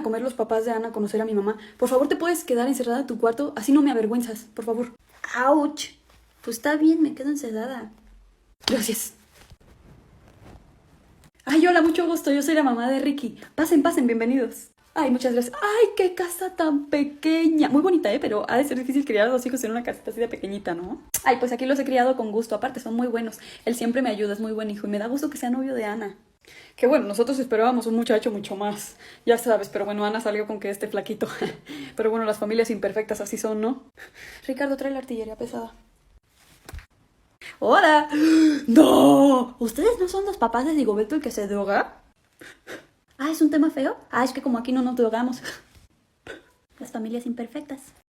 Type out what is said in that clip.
comer los papás de Ana a conocer a mi mamá. Por favor, ¿te puedes quedar encerrada en tu cuarto? Así no me avergüenzas, por favor. ¡Auch! Pues está bien, me quedo encerrada. Gracias. Ay, hola, mucho gusto. Yo soy la mamá de Ricky. Pasen, pasen, bienvenidos. Ay, muchas gracias. Ay, qué casa tan pequeña. Muy bonita, pero ha de ser difícil criar a dos hijos en una casita así de pequeñita, ¿no? Ay, pues aquí los he criado con gusto. Aparte, son muy buenos. Él siempre me ayuda, es muy buen hijo. Y me da gusto que sea novio de Ana. Que bueno, nosotros esperábamos un muchacho mucho más. Ya sabes, pero bueno, Ana salió con que esté flaquito. Pero bueno, las familias imperfectas así son, ¿no? Ricardo, trae la artillería pesada. ¡Hola! ¡No! ¿Ustedes no son los papás de Digoberto el que se droga? Ah, ¿es un tema feo? Ah, es que como aquí no nos drogamos. Las familias imperfectas.